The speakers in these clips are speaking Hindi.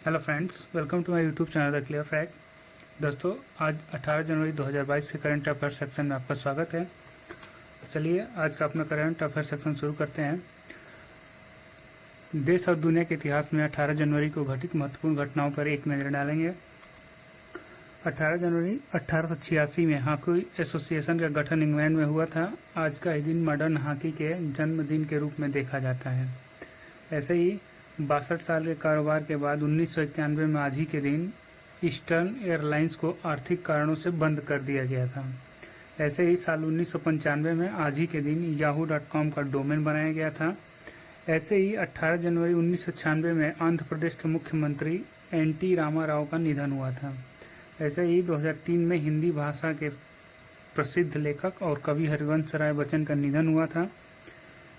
Hello friends, welcome to my YouTube channel the clear fact. दोस्तों, आज 18 जनवरी 2022 के करंट अफेयर सेक्शन में आपका स्वागत है। चलिए आज का अपना करंट अफेयर सेक्शन शुरू करते हैं। देश और दुनिया के इतिहास में 18 जनवरी को घटित महत्वपूर्ण घटनाओं पर एक नज़र डालेंगे। 18 जनवरी 1886 में हॉकी एसोसिएशन का गठन इंग्लैंड में हुआ था। आज का ही दिन मॉडर्न हॉकी के जन्मदिन के रूप में देखा जाता है। ऐसे ही 62 साल के कारोबार के बाद 1991 में आज ही के दिन ईस्टर्न एयरलाइंस को आर्थिक कारणों से बंद कर दिया गया था। ऐसे ही साल 1995 में आज ही के दिन yahoo.com का डोमेन बनाया गया था। ऐसे ही 18 जनवरी 1996 में आंध्र प्रदेश के मुख्यमंत्री एन.टी. रामाराव का निधन हुआ था। ऐसे ही 2003 में हिंदी भाषा के प्रसिद्ध लेखक और कवि हरिवंश राय बच्चन का निधन हुआ था।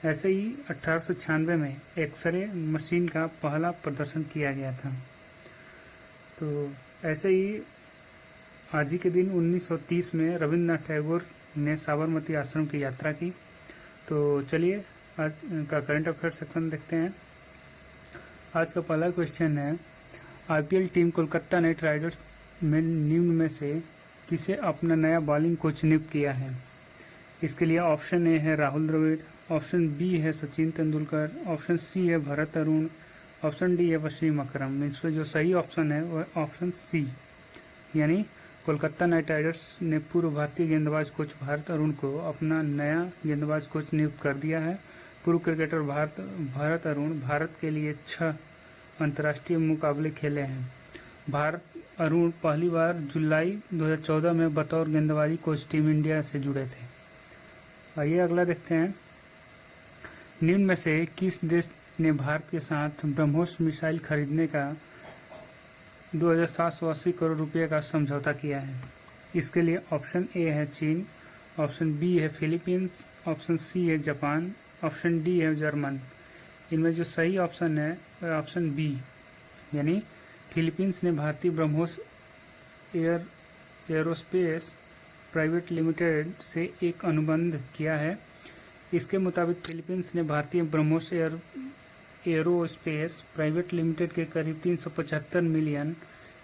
ऐसे ही 1896 में एक्सरे मशीन का पहला प्रदर्शन किया गया था। तो ऐसे ही आज ही के दिन 1930 में रविन्द्रनाथ टैगोर ने साबरमती आश्रम की यात्रा की। तो चलिए आज का करंट अफेयर सेक्शन देखते हैं। आज का पहला क्वेश्चन है, IPL team Kolkata night Riders में निम्न में से किसे अपना नया बॉलिंग कोच नियुक्त किया है। इसके लिए ऑप्शन ए है राहुल द्रविड़, ऑप्शन बी है सचिन तेंदुलकर, ऑप्शन सी है भरत अरुण, ऑप्शन डी है वसीम अकरम। इसमें जो सही ऑप्शन है वह ऑप्शन सी, यानी कोलकाता नाइट राइडर्स ने पूर्व भारतीय गेंदबाज कोच भरत अरुण को अपना नया गेंदबाज कोच नियुक्त कर दिया है। पूर्व क्रिकेटर भरत अरुण भारत के लिए 6 अंतर्राष्ट्रीय मुकाबले खेले हैं। भरत अरुण पहली बार जुलाई 2014 में बतौर गेंदबाजी कोच टीम इंडिया से जुड़े थे। आइए अगला देखते हैं, निम्न में से किस देश ने भारत के साथ ब्रह्मोस मिसाइल खरीदने का 2780 करोड़ रुपए का समझौता किया है। इसके लिए ऑप्शन ए है चीन, ऑप्शन बी है फिलीपींस, ऑप्शन सी है जापान, ऑप्शन डी है जर्मन। इनमें जो सही ऑप्शन है वह ऑप्शन बी, यानी फिलीपींस ने भारतीय ब्रह्मोस एरोस्पेस प्राइवेट लिमिटेड से एक अनुबंध किया है। इसके मुताबिक फिलीपींस ने भारतीय ब्रह्मोस एरोस्पेस प्राइवेट लिमिटेड के करीब 375 मिलियन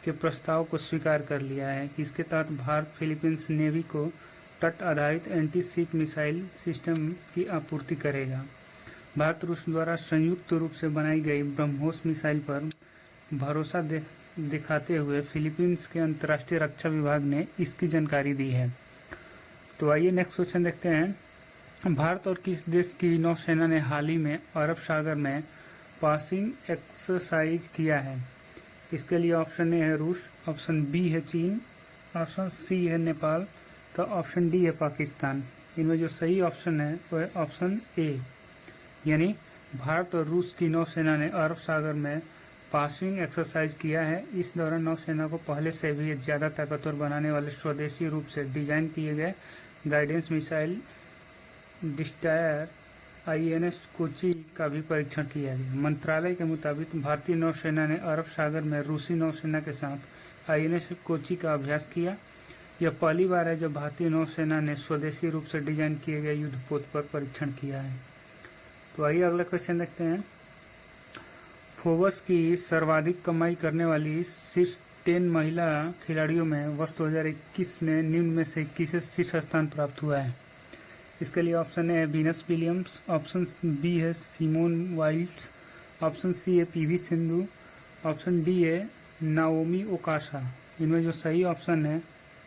के प्रस्ताव को स्वीकार कर लिया है। इसके तहत भारत फिलीपींस नेवी को तट आधारित एंटी शिप मिसाइल सिस्टम की आपूर्ति करेगा। भारत रूस द्वारा संयुक्त रूप से बनाई गई ब्रह्मोस मिसाइल पर भरोसा दिखाते हुए फिलीपींस के अंतर्राष्ट्रीय रक्षा विभाग ने इसकी जानकारी दी है। तो आइए नेक्स्ट क्वेश्चन देखते हैं, भारत और किस देश की नौसेना ने हाल ही में अरब सागर में पासिंग एक्सरसाइज किया है। इसके लिए ऑप्शन ए है रूस, ऑप्शन बी है चीन, ऑप्शन सी है नेपाल, तो ऑप्शन डी है पाकिस्तान। इनमें जो सही ऑप्शन है वह ऑप्शन ए, यानी भारत और रूस की नौसेना ने अरब सागर में पासिंग एक्सरसाइज किया है। इस दौरान नौसेना को पहले से भी ज्यादा ताकतवर बनाने वाले स्वदेशी रूप से डिजाइन किए गए गाइडेंस मिसाइल डिस्टायर आईएनएस कोची का भी परीक्षण किया गया। मंत्रालय के मुताबिक भारतीय नौसेना ने अरब सागर में रूसी नौसेना के साथ आईएनएस कोची का अभ्यास किया। यह पहली बार है जब भारतीय नौसेना ने स्वदेशी रूप से डिजाइन किए गए युद्धपोत पर परीक्षण किया है। तो आइए अगला क्वेश्चन देखते हैं, फोर्ब्स की सर्वाधिक कमाई करने वाली शीर्ष 10 महिला खिलाड़ियों में वर्ष 2021 में निम्न में से किसे शीर्ष स्थान प्राप्त हुआ है। इसके लिए ऑप्शन ए है वीनस विलियम्स, ऑप्शन बी है सिमोन वाइल्ड्स, ऑप्शन सी है पीवी सिंधु, ऑप्शन डी है नाओमी ओकाशा। इनमें जो सही ऑप्शन है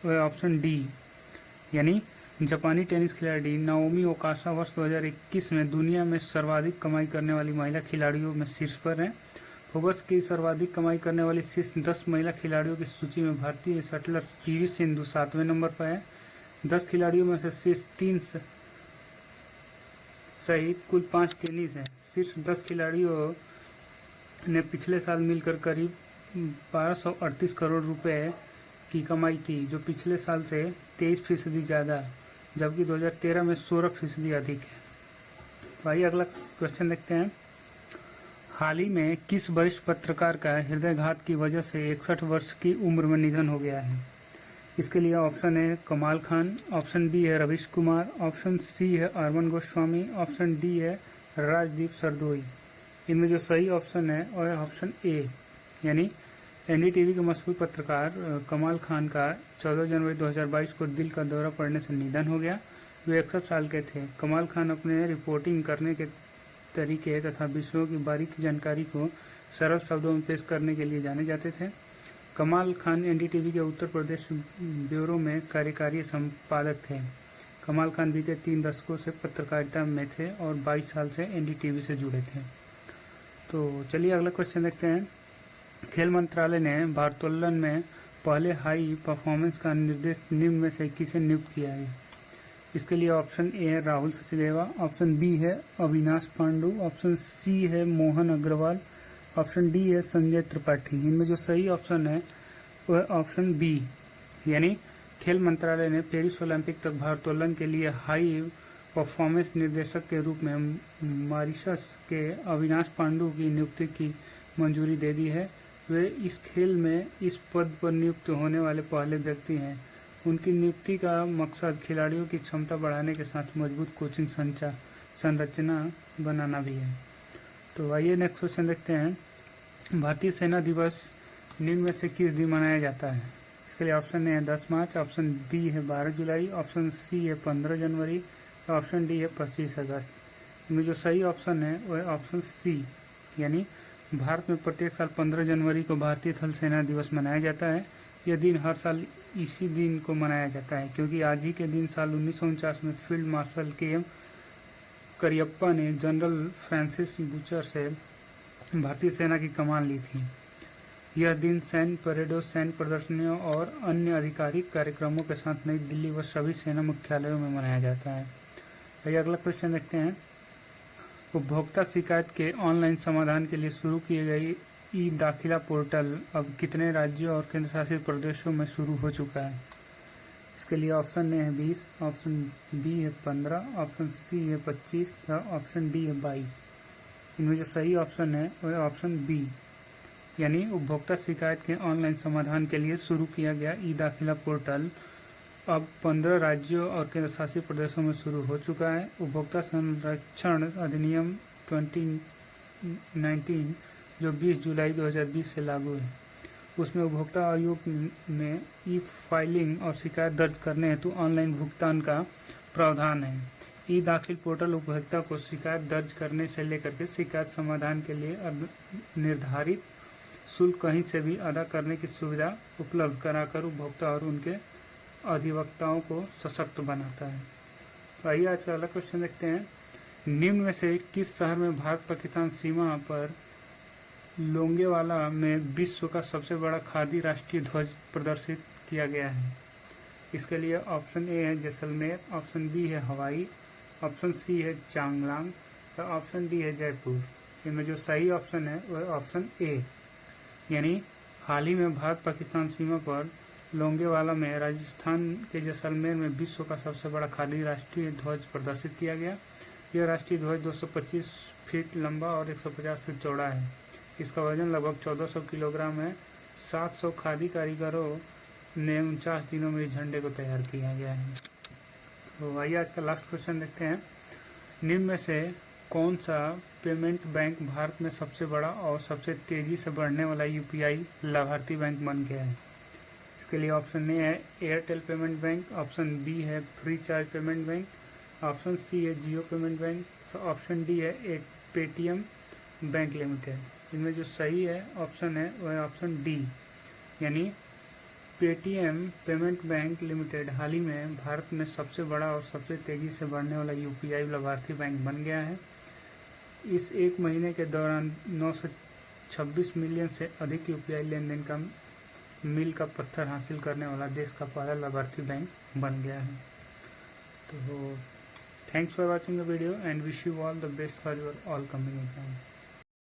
वह ऑप्शन डी, यानी जापानी टेनिस खिलाड़ी नाओमी ओकाशा वर्ष 2021 में दुनिया में सर्वाधिक कमाई करने वाली महिला खिलाड़ियों में शीर्ष पर हैं। फोर्ब्स की सर्वाधिक कमाई करने वाली शीर्ष 10 महिला खिलाड़ियों की सूची में भारतीय शटलर पीवी सिंधु 7वें नंबर पर है। 10 खिलाड़ियों में से शीर्ष 3 सहित कुल 5 टेनिस हैं। शीर्ष 10 खिलाड़ियों ने पिछले साल मिलकर करीब 1238 करोड़ रुपए की कमाई की, जो पिछले साल से 23% ज्यादा, जबकि 2013 में 16% अधिक है। तो आइए अगला क्वेश्चन देखते हैं, हाल ही में किस वरिष्ठ पत्रकार का हृदयघात की वजह से 61 वर्ष की उम्र में निधन हो गया है। इसके लिए ऑप्शन है कमाल खान, ऑप्शन बी है रवीश कुमार, ऑप्शन सी है अरमान गोस्वामी, ऑप्शन डी है राजदीप सरदोई। इनमें जो सही ऑप्शन है वह है ऑप्शन ए, यानी एनडीटीवी के मशहूर पत्रकार कमाल खान का 14 जनवरी 2022 को दिल का दौरा पड़ने से निधन हो गया। वे 61 साल के थे। कमाल खान अपने रिपोर्टिंग करने के तरीके तथा विषयों की बारीक जानकारी को सरल शब्दों में पेश करने के लिए जाने जाते थे। कमाल खान एनडीटीवी के उत्तर प्रदेश ब्यूरो में कार्यकारी संपादक थे। कमाल खान बीते 3 दशकों से पत्रकारिता में थे और 22 साल से एनडीटीवी से जुड़े थे। तो चलिए अगला क्वेश्चन देखते हैं। खेल मंत्रालय ने भारोत्तोलन में पहले हाई परफॉर्मेंस का निर्देश निम्न में से किसे नियुक्त किया है? इसके लिए ऑप्शन ए है राहुल सचदेवा, ऑप्शन बी है अविनाश पांडु, ऑप्शन सी है मोहन अग्रवाल, ऑप्शन डी है संजय त्रिपाठी। इनमें जो सही ऑप्शन है वह ऑप्शन बी, यानी खेल मंत्रालय ने पेरिस ओलंपिक तक भारोत्तोलन के लिए हाई परफॉर्मेंस निर्देशक के रूप में मॉरिशस के अविनाश पांडु की नियुक्ति की मंजूरी दे दी है। वे इस खेल में इस पद पर नियुक्त होने वाले पहले व्यक्ति हैं। उनकी नियुक्ति का मकसद खिलाड़ियों की क्षमता बढ़ाने के साथ मजबूत कोचिंग संरचना बनाना भी है। तो आइए नेक्स्ट क्वेश्चन देखते हैं। भारतीय सेना दिवस निम्न में से किस दिन मनाया जाता है? इसके लिए ऑप्शन ए है 10 मार्च, ऑप्शन बी है 12 जुलाई, ऑप्शन सी है 15 जनवरी, ऑप्शन डी है 25 अगस्त। इनमें जो सही ऑप्शन है वह ऑप्शन सी, यानी भारत में प्रत्येक साल 15 जनवरी को भारतीय थल सेना दिवस मनाया जाता है। यह दिन हर साल इसी दिन को मनाया जाता है क्योंकि आज ही के दिन साल 1949 में फील्ड मार्शल के करियप्पा ने जनरल फ्रांसिस बूचर से भारतीय सेना की कमान ली थी। यह दिन सैन्य परेडों, सैन्य प्रदर्शनियों और अन्य आधिकारिक कार्यक्रमों के साथ नई दिल्ली व सभी सेना मुख्यालयों में मनाया जाता है। आइए अगला क्वेश्चन देखते हैं। उपभोक्ता शिकायत के ऑनलाइन समाधान के लिए शुरू किए गए ई दाखिला पोर्टल अब कितने राज्यों और केंद्र शासित प्रदेशों में शुरू हो चुका है? इसके लिए ऑप्शन ए है 20, ऑप्शन बी है 15, ऑप्शन सी है 25 और ऑप्शन डी है 22। इनमें जो सही ऑप्शन है वह ऑप्शन बी, यानी उपभोक्ता शिकायत के ऑनलाइन समाधान के लिए शुरू किया गया ई दाखिला पोर्टल अब 15 राज्यों और केंद्र शासित प्रदेशों में शुरू हो चुका है। उपभोक्ता संरक्षण अधिनियम 2019 जो 20 जुलाई 2020 से लागू है, उसमें उपभोक्ता आयोग में ई फाइलिंग और शिकायत दर्ज करने हेतु ऑनलाइन भुगतान का प्रावधान है। ई दाखिल पोर्टल उपभोक्ता को शिकायत दर्ज करने से लेकर के शिकायत समाधान के लिए निर्धारित शुल्क कहीं से भी अदा करने की सुविधा उपलब्ध कराकर उपभोक्ता और उनके अधिवक्ताओं को सशक्त बनाता है। तो आइए आज का अगला क्वेश्चन देखते हैं। निम्न में से किस शहर में भारत पाकिस्तान सीमा पर लोंगेवाला में विश्व का सबसे बड़ा खादी राष्ट्रीय ध्वज प्रदर्शित किया गया है? इसके लिए ऑप्शन ए है जैसलमेर, ऑप्शन बी है हवाई, ऑप्शन सी है चांगलांग और ऑप्शन डी है जयपुर। इनमें जो सही ऑप्शन है वह ऑप्शन ए, यानी हाल ही में भारत पाकिस्तान सीमा पर लोंगेवाला में राजस्थान के जैसलमेर में विश्व का सबसे बड़ा खादी राष्ट्रीय ध्वज प्रदर्शित किया गया। यह राष्ट्रीय ध्वज 225 फीट लंबा और 150 फीट चौड़ा है। इसका वजन लगभग 1400 किलोग्राम है। 700 खादी कारीगरों ने 49 दिनों में इस झंडे को तैयार किया गया है। तो आइए आज का लास्ट क्वेश्चन देखते हैं। निम्न में से कौन सा पेमेंट बैंक भारत में सबसे बड़ा और सबसे तेजी से बढ़ने वाला यूपीआई लाभार्थी बैंक बन गया है? इसके लिए ऑप्शन ए है Airtel payment bank, option B है FreeCharge payment bank, option C है जियो पेमेंट बैंक, तो ऑप्शन डी है पेटीएम बैंक लिमिटेड। इनमें जो सही है ऑप्शन है वह ऑप्शन डी, यानी पेटीएम पेमेंट बैंक लिमिटेड हाल ही में भारत में सबसे बड़ा और सबसे तेजी से बढ़ने वाला यूपीआई लाभार्थी बैंक बन गया है। इस एक महीने के दौरान 926 मिलियन से अधिक यूपीआई लेन देन का मील का पत्थर हासिल करने वाला देश का पहला लाभार्थी बैंक बन गया है। तो thanks for watching the video and wish you all the best for your all coming exam.